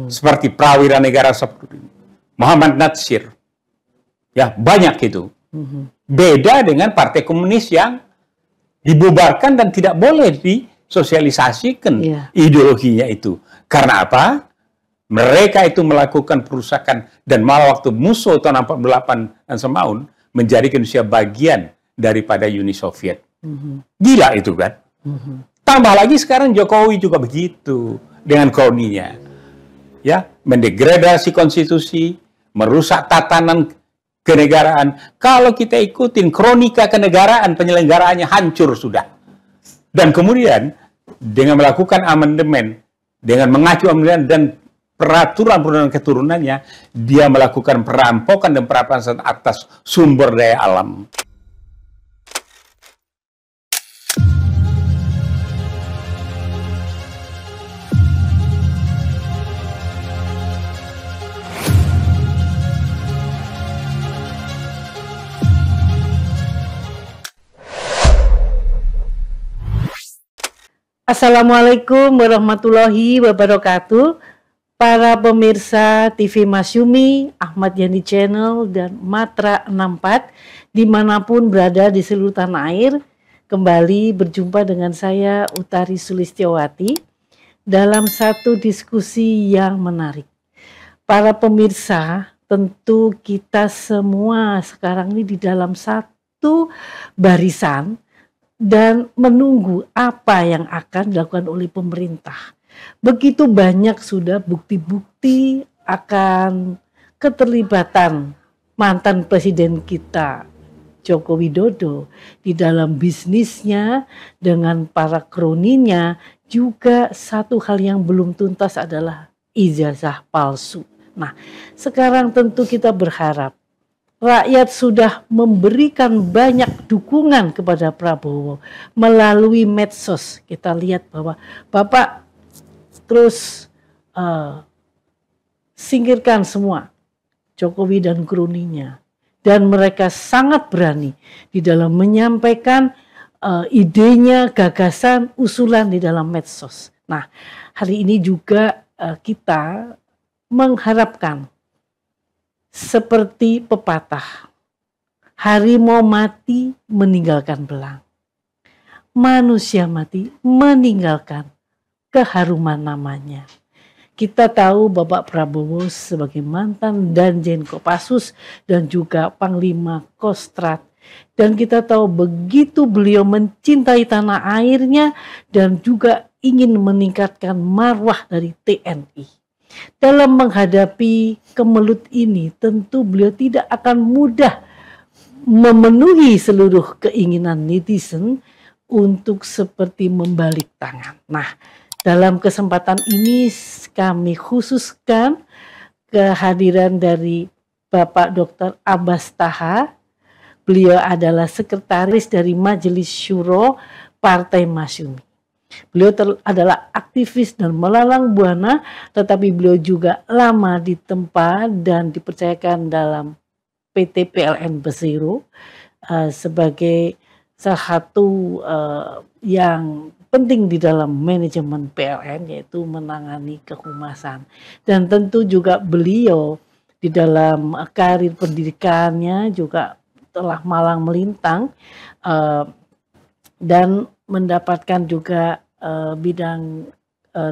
Seperti Prawira Negara Sabtu, Muhammad Natsir. Ya, banyak itu. Beda dengan Partai Komunis yang dibubarkan dan tidak boleh disosialisasikan ideologinya itu. Karena apa? Mereka itu melakukan perusakan dan malah waktu musuh tahun 48 dan Semaun menjadikan Indonesia bagian daripada Uni Soviet. Gila itu kan? Tambah lagi sekarang Jokowi juga begitu dengan kroninya. Ya, mendegradasi konstitusi, merusak tatanan kenegaraan. Kalau kita ikutin kronika kenegaraan, penyelenggaraannya hancur sudah. Dan kemudian dengan melakukan amandemen, dengan mengacu amandemen dan peraturan keturunannya, dia melakukan perampokan dan perampasan atas sumber daya alam. Assalamualaikum warahmatullahi wabarakatuh. Para pemirsa TV Masyumi, Ahmad Yani Channel, dan Matra 64 dimanapun berada di seluruh tanah air, kembali berjumpa dengan saya Utari Sulistiowati dalam satu diskusi yang menarik. Para pemirsa, tentu kita semua sekarang ini di dalam satu barisan dan menunggu apa yang akan dilakukan oleh pemerintah. Begitu banyak sudah bukti-bukti akan keterlibatan mantan presiden kita Joko Widodo di dalam bisnisnya dengan para kroninya. Juga satu hal yang belum tuntas adalah ijazah palsu. Nah, sekarang tentu kita berharap rakyat sudah memberikan banyak dukungan kepada Prabowo melalui medsos. Kita lihat bahwa Bapak terus singkirkan semua Jokowi dan kroninya. Dan mereka sangat berani di dalam menyampaikan idenya, gagasan, usulan di dalam medsos. Nah, hari ini juga kita mengharapkan seperti pepatah, harimau mati meninggalkan belang, manusia mati meninggalkan keharuman namanya. Kita tahu Bapak Prabowo sebagai mantan Danjen Kopassus dan juga Panglima Kostrat. Dan kita tahu begitu beliau mencintai tanah airnya dan juga ingin meningkatkan marwah dari TNI. Dalam menghadapi kemelut ini tentu beliau tidak akan mudah memenuhi seluruh keinginan netizen untuk seperti membalik tangan. Nah, dalam kesempatan ini kami khususkan kehadiran dari Bapak Dr. Abbas Taha. Beliau adalah sekretaris dari Majelis Syuro Partai Masyumi. Beliau adalah aktivis dan melalang buana, tetapi beliau juga lama ditempa dan dipercayakan dalam PT PLN Persero sebagai salah satu yang penting di dalam manajemen PLN, yaitu menangani kehumasan. Dan tentu juga beliau di dalam karir pendidikannya juga telah malang melintang dan mendapatkan juga bidang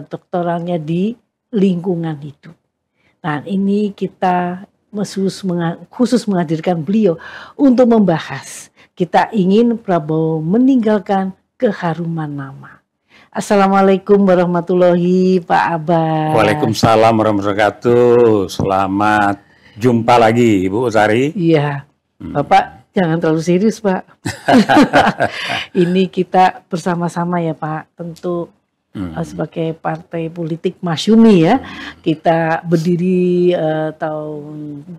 doktoralnya di lingkungan hidup. Nah, ini kita khusus menghadirkan beliau untuk membahas. Kita ingin Prabowo meninggalkan keharuman nama. Assalamualaikum warahmatullahi Pak Abbas. Waalaikumsalam warahmatullahi wabarakatuh. Selamat jumpa lagi Ibu Utari. Iya, Bapak jangan terlalu serius Pak. Ini kita bersama-sama ya Pak. Tentu sebagai partai politik Masyumi ya. Kita berdiri tahun 45,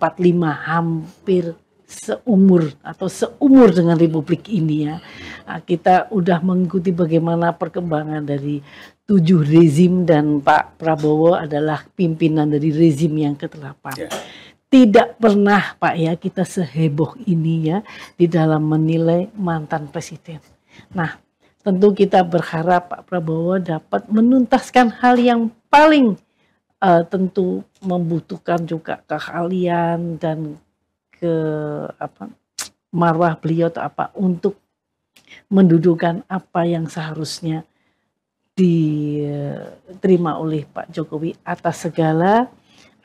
hampir seumur dengan Republik ini ya. Kita udah mengikuti bagaimana perkembangan dari 7 rezim dan Pak Prabowo adalah pimpinan dari rezim yang ke-8. Yeah. Tidak pernah Pak ya kita seheboh ini ya di dalam menilai mantan presiden. Nah, tentu kita berharap Pak Prabowo dapat menuntaskan hal yang paling tentu membutuhkan juga keahlian dan marwah beliau atau untuk mendudukan apa yang seharusnya diterima oleh Pak Jokowi atas segala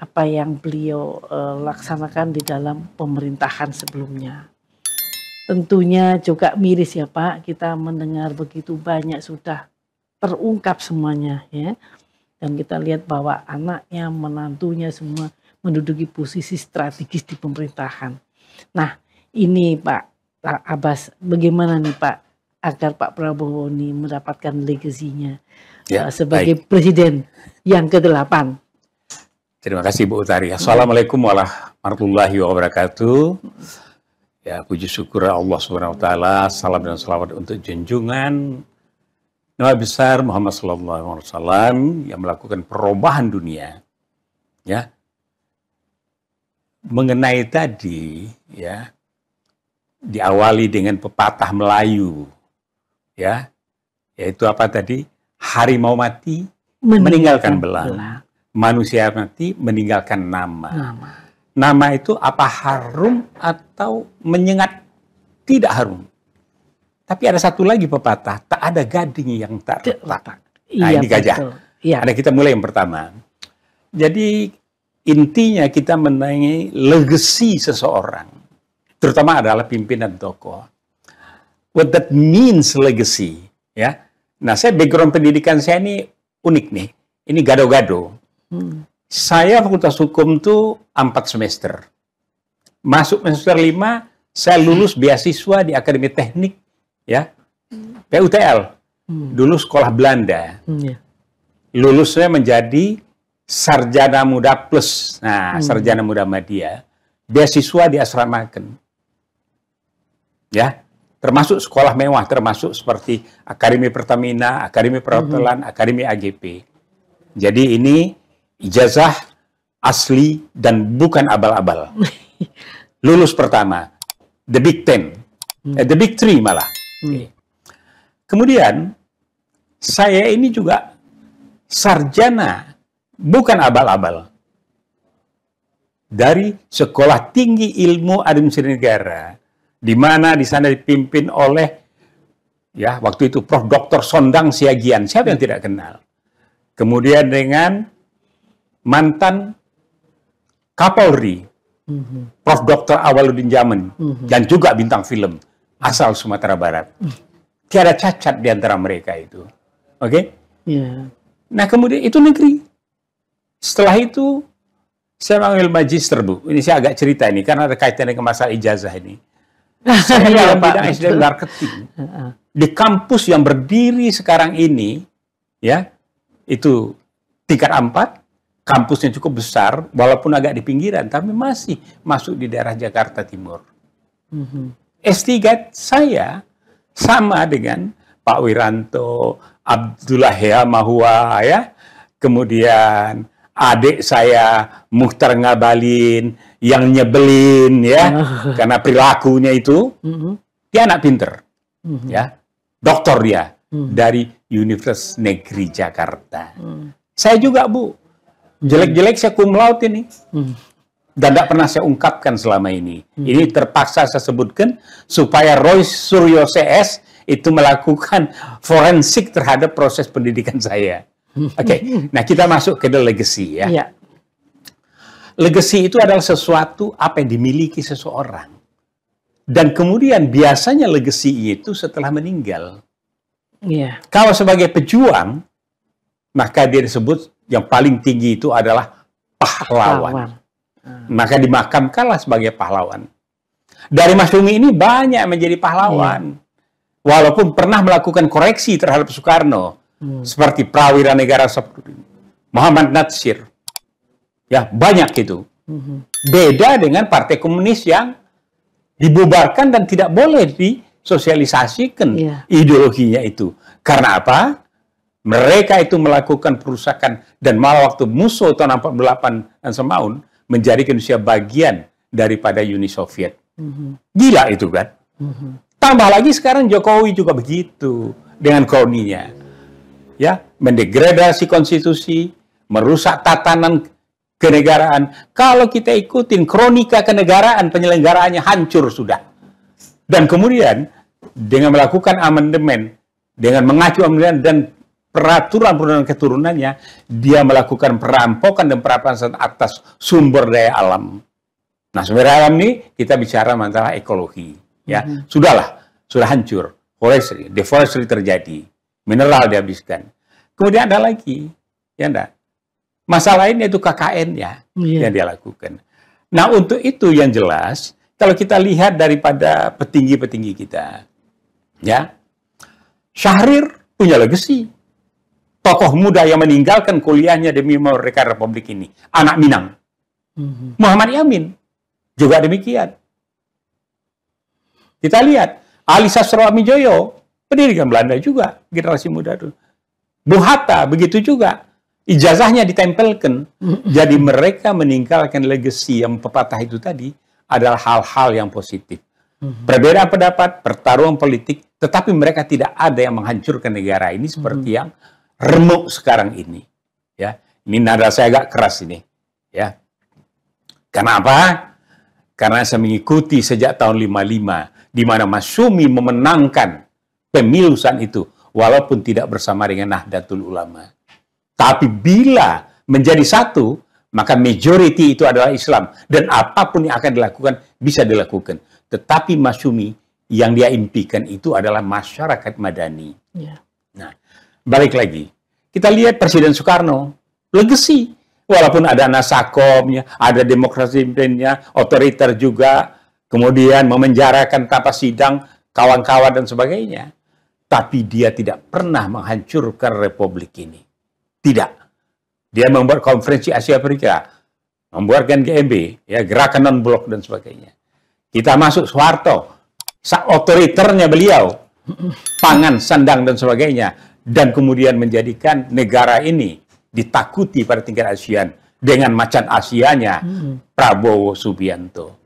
apa yang beliau laksanakan di dalam pemerintahan sebelumnya. Tentunya juga miris ya Pak, kita mendengar begitu banyak sudah terungkap semuanya ya. Dan kita lihat bahwa anaknya, menantunya semua menduduki posisi strategis di pemerintahan. Nah, ini Pak Abbas, bagaimana nih Pak agar Pak Prabowo ini mendapatkan legasinya sebagai presiden yang ke-8? Terima kasih Bu Utari. Assalamualaikum warahmatullahi wabarakatuh. Ya, puji syukur Allah Subhanahu wa taala, salam dan selawat untuk junjungan Nabi besar Muhammad sallallahu alaihi wasallam yang melakukan perubahan dunia. Ya. Mengenai tadi ya, diawali dengan pepatah Melayu. Ya. Yaitu apa tadi? Harimau mati meninggalkan belang. Manusia mati meninggalkan nama. Nama itu apa harum atau menyengat? Tidak harum. Tapi ada satu lagi pepatah, tak ada gading yang tak retak. Nah, ini gajah. Ya. Ada kita mulai yang pertama. Jadi intinya kita mengenai legacy seseorang, terutama adalah pimpinan tokoh. What that means legacy, ya. Nah, saya background pendidikan saya ini unik nih. Ini gado-gado. Saya Fakultas Hukum tuh 4 semester. Masuk semester 5, saya lulus beasiswa di Akademi Teknik, ya, PUTL. Dulu sekolah Belanda. Lulusnya menjadi Sarjana Muda Plus. Nah, Sarjana Muda Madya. Beasiswa diasramakan. Ya, termasuk sekolah mewah, termasuk seperti Akademi Pertamina, Akademi Perhotelan, Akademi AGP. Jadi ini ijazah asli dan bukan abal-abal. Lulus pertama, the Big Ten, the Big Three malah. Kemudian saya ini juga sarjana, bukan abal-abal, dari Sekolah Tinggi Ilmu Administrasi Negara, di mana di sana dipimpin oleh ya waktu itu Prof. Dr. Sondang Siagian. Siapa yang tidak kenal? Kemudian dengan mantan Kapolri, Prof. Dr. Awaludin Jamin, dan juga bintang film asal Sumatera Barat. Tiada cacat di antara mereka itu. Oke? Nah, kemudian itu negeri. Setelah itu, saya mengambil magister, Bu. Ini saya agak cerita ini, karena ada kaitannya ke masalah ijazah ini. Saya dalam bidang SDM marketing. Di kampus yang berdiri sekarang ini, ya, itu tingkat 4, kampusnya cukup besar, walaupun agak di pinggiran, tapi masih masuk di daerah Jakarta Timur. S3 saya sama dengan Pak Wiranto, Abdullah Mahua, ya, kemudian adik saya Mukhtar Ngabalin yang nyebelin, ya, karena perilakunya itu, dia anak pinter, ya, doktor dia dari Universitas Negeri Jakarta. Saya juga, Bu, jelek-jelek saya cum laude ini. Dan tidak pernah saya ungkapkan selama ini. Ini terpaksa saya sebutkan supaya Roy Suryo CS itu melakukan forensik terhadap proses pendidikan saya. Oke, nah kita masuk ke the legacy, ya. Legacy itu adalah sesuatu apa yang dimiliki seseorang. Dan kemudian biasanya legacy itu setelah meninggal. Kalau sebagai pejuang, maka dia disebut yang paling tinggi itu adalah pahlawan. Maka dimakamkanlah sebagai pahlawan. Dari Masyumi ini banyak menjadi pahlawan. Walaupun pernah melakukan koreksi terhadap Soekarno. Seperti Prawira Negara Sabtu, Muhammad Natsir. Ya, banyak itu. Beda dengan Partai Komunis yang dibubarkan dan tidak boleh disosialisasikan ideologinya itu. Karena apa? Mereka itu melakukan perusakan dan malah waktu musuh tahun 48 dan Semaun menjadikan Indonesia bagian daripada Uni Soviet. Gila itu kan? Tambah lagi sekarang Jokowi juga begitu dengan kroninya. Ya, mendegradasi konstitusi, merusak tatanan kenegaraan. Kalau kita ikutin kronika kenegaraan, penyelenggaraannya hancur sudah. Dan kemudian dengan melakukan amandemen, dengan mengacu amandemen dan peraturan-peraturan keturunannya, dia melakukan perampokan dan perampasan atas sumber daya alam. Nah, sumber daya alam ini kita bicara masalah ekologi. Ya, sudah hancur. Deforestry terjadi, mineral dihabiskan. Kemudian ada lagi, ya enggak? Masalah lain yaitu KKN ya, yang dia lakukan. Nah, untuk itu yang jelas, kalau kita lihat daripada petinggi-petinggi kita, ya, Syahrir punya legacy. Tokoh muda yang meninggalkan kuliahnya demi memerdekakan Republik ini. Anak Minang. Muhammad Yamin. Juga demikian. Kita lihat. Ali Sastroamidjojo. Pendidikan Belanda juga. Generasi muda itu. Bung Hatta. Begitu juga. Ijazahnya ditempelkan. Jadi mereka meninggalkan legacy yang pepatah itu tadi. Adalah hal-hal yang positif. Perbedaan pendapat, pertarungan politik. Tetapi mereka tidak ada yang menghancurkan negara ini. Seperti yang remuk sekarang ini, ya. Ini nada saya agak keras ini, ya. Karena apa? Karena saya mengikuti sejak tahun 55, di mana Masyumi memenangkan pemilu saat itu, walaupun tidak bersama dengan Nahdlatul Ulama. Tapi bila menjadi satu, maka majority itu adalah Islam, dan apapun yang akan dilakukan bisa dilakukan. Tetapi Masyumi yang dia impikan itu adalah masyarakat madani. Yeah. Nah, balik lagi, kita lihat Presiden Soekarno, legacy. Walaupun ada nasakomnya, ada demokrasinya, otoriter juga, kemudian memenjarakan tanpa sidang, kawan-kawan dan sebagainya. Tapi dia tidak pernah menghancurkan Republik ini. Tidak. Dia membuat konferensi Asia Afrika, membuatkan GMB, ya, gerakan non-blok dan sebagainya. Kita masuk Soeharto, otoriternya beliau, pangan, sandang dan sebagainya. Dan kemudian menjadikan negara ini ditakuti pada tingkat ASEAN dengan macan Asianya Prabowo Subianto.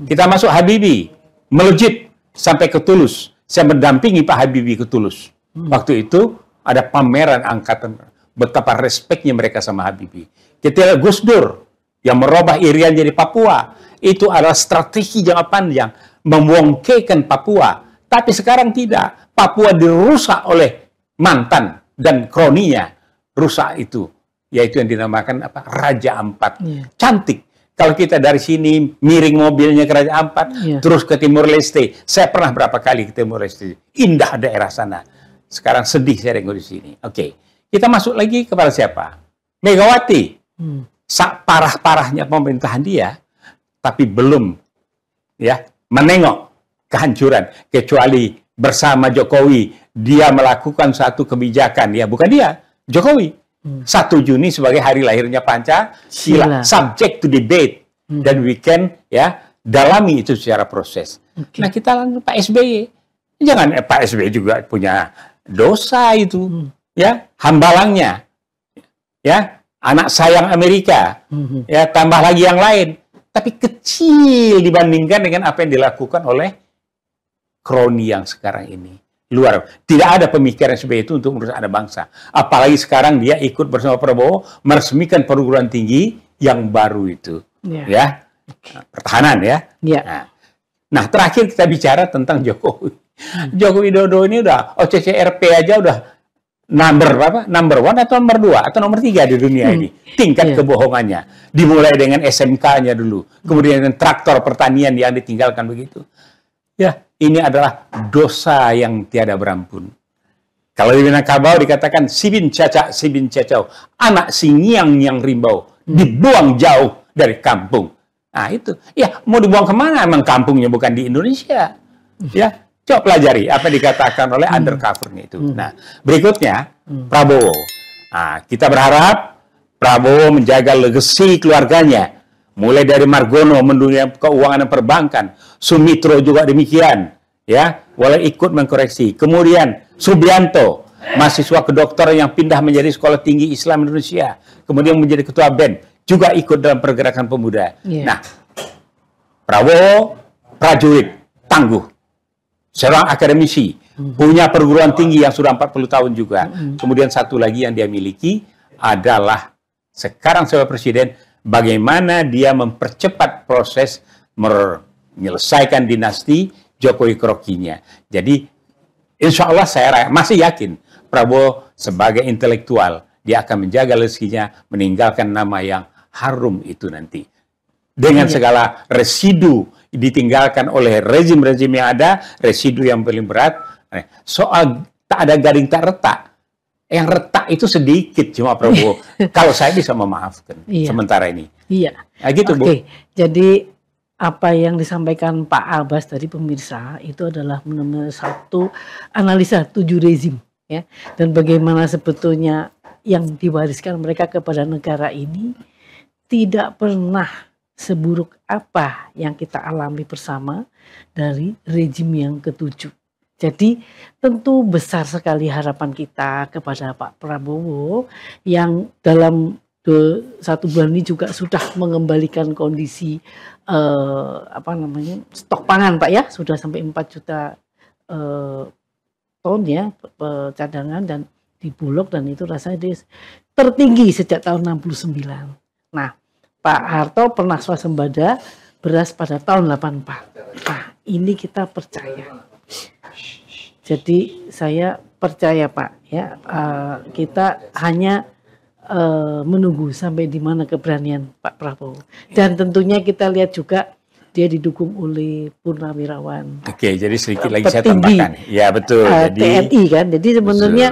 Kita masuk Habibie, melejit sampai ke Tulus. Saya mendampingi Pak Habibie ke Tulus. Waktu itu ada pameran angkatan, betapa respeknya mereka sama Habibie. Kita lihat Gus Dur yang merubah Irian jadi Papua. Itu adalah strategi jangka panjang, membongkekan Papua. Tapi sekarang tidak. Papua dirusak oleh mantan dan kroninya, rusak itu, yaitu yang dinamakan apa? Raja Ampat. Cantik. Kalau kita dari sini miring mobilnya ke Raja Ampat, terus ke Timur Leste. Saya pernah berapa kali ke Timur Leste. Indah daerah sana. Sekarang sedih saya dengar di sini. Oke. Kita masuk lagi kepada siapa? Megawati. Parah-parahnya pemerintahan dia, tapi belum ya menengok kehancuran, kecuali bersama Jokowi dia melakukan satu kebijakan, ya bukan dia, Jokowi. 1 Juni sebagai hari lahirnya Pancasila, subject to debate, dan we can ya dalami itu secara proses. Nah, kita langsung Pak SBY, jangan Pak SBY juga punya dosa itu, ya hambalangnya, ya anak sayang Amerika, ya tambah lagi yang lain, tapi kecil dibandingkan dengan apa yang dilakukan oleh kroni yang sekarang ini. Luar. Tidak ada pemikiran SBY itu untuk merusak anak bangsa. Apalagi sekarang dia ikut bersama Prabowo meresmikan perguruan tinggi yang baru itu. Ya. Pertahanan ya. Nah, terakhir kita bicara tentang Jokowi. Joko Widodo ini udah OCCRP aja udah number 1 atau nomor 2 atau nomor 3 di dunia ini. Tingkat kebohongannya. Dimulai dengan SMK-nya dulu. Kemudian dengan traktor pertanian yang ditinggalkan begitu. Ya, ini adalah dosa yang tiada berampun. Kalau di Minangkabau dikatakan sibin cacau, anak singiang yang rimbau, dibuang jauh dari kampung. Nah itu, ya mau dibuang kemana? Emang kampungnya bukan di Indonesia. Ya, coba pelajari apa dikatakan oleh undercover-nya itu. Nah, berikutnya Prabowo. Nah, kita berharap Prabowo menjaga legasi keluarganya. Mulai dari Margono mendunia keuangan dan perbankan, Sumitro juga demikian, ya, boleh ikut mengkoreksi. Kemudian Subianto, mahasiswa kedokteran yang pindah menjadi Sekolah Tinggi Islam Indonesia, kemudian menjadi ketua BEN, juga ikut dalam pergerakan pemuda. Nah, Prabowo prajurit tangguh, seorang akademisi, punya perguruan tinggi yang sudah 40 tahun juga. Kemudian satu lagi yang dia miliki adalah sekarang sebagai presiden, bagaimana dia mempercepat proses menyelesaikan dinasti Jokowi Krokinya. Jadi, insya Allah saya masih yakin Prabowo sebagai intelektual, dia akan menjaga legacy-nya, meninggalkan nama yang harum itu nanti. Dengan segala residu ditinggalkan oleh rezim-rezim yang ada, residu yang paling berat. Soal tak ada gading tak retak. Yang retak itu sedikit cuma Prabowo. Kalau saya bisa memaafkan sementara ini. Iya. Nah, gitu, Bu. Oke, jadi apa yang disampaikan Pak Abbas tadi pemirsa itu adalah benar-benar satu analisa 7 rezim, ya. Dan bagaimana sebetulnya yang diwariskan mereka kepada negara ini tidak pernah seburuk apa yang kita alami bersama dari rezim yang ke-7. Jadi tentu besar sekali harapan kita kepada Pak Prabowo yang dalam 1 bulan ini juga sudah mengembalikan kondisi stok pangan, Pak, ya, sudah sampai 4 juta ton ya cadangan dan di Bulog, dan itu rasanya tertinggi sejak tahun 69. Nah, Pak Harto pernah swasembada beras pada tahun 84. Nah, ini kita percaya. Jadi saya percaya, Pak, ya, kita hanya menunggu sampai di mana keberanian Pak Prabowo. Dan tentunya kita lihat juga dia didukung oleh purnawirawan. Oke, jadi sedikit lagi saya tambahkan. Ya, betul. Jadi TNI kan. Jadi sebenarnya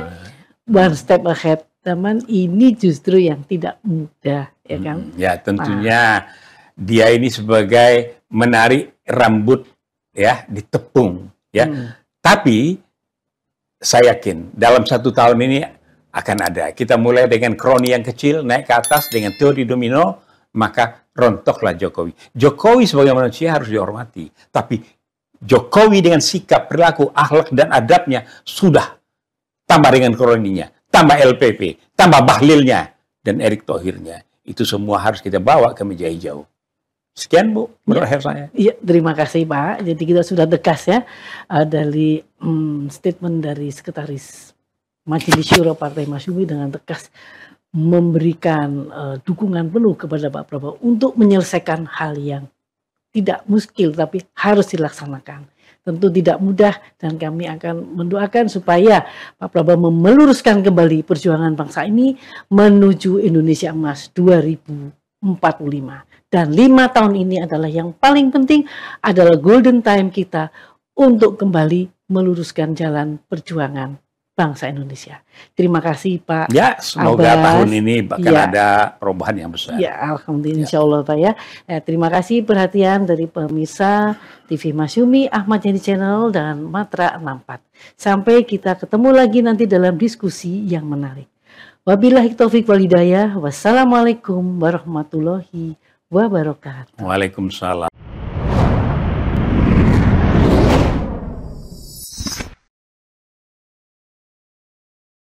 one step ahead. Zaman ini justru yang tidak mudah, ya kan? Ya, tentunya dia ini sebagai menarik rambut ya di tepung, ya. Tapi saya yakin dalam 1 tahun ini akan ada. Kita mulai dengan kroni yang kecil, naik ke atas dengan teori domino, maka rontoklah Jokowi. Jokowi sebagai manusia harus dihormati. Tapi Jokowi dengan sikap, perilaku, akhlak, dan adabnya sudah tambah dengan kroninya, tambah LPP, tambah Bahlilnya, dan Erick Thohirnya. Itu semua harus kita bawa ke meja hijau. Sekian, Bu, menurut saya. Iya, terima kasih, Pak. Jadi kita sudah tegas ya dari statement dari Sekretaris Majelis Syuro Partai Masyumi dengan tegas memberikan dukungan penuh kepada Pak Prabowo untuk menyelesaikan hal yang tidak muskil tapi harus dilaksanakan. Tentu tidak mudah dan kami akan mendoakan supaya Pak Prabowo meluruskan kembali perjuangan bangsa ini menuju Indonesia Emas 2045. Dan 5 tahun ini adalah yang paling penting, adalah golden time kita untuk kembali meluruskan jalan perjuangan bangsa Indonesia. Terima kasih, Pak. Ya, semoga Abbas. Tahun ini bahkan ada perubahan yang besar. Ya, alhamdulillah, insya Allah, Pak, ya. Terima kasih perhatian dari pemirsa TV Masyumi, Ahmad Yani Channel, dan Matra 64. Sampai kita ketemu lagi nanti dalam diskusi yang menarik. Wabillahi taufik wal hidayah. Wassalamualaikum warahmatullahi wabarakatuh. Waalaikumsalam.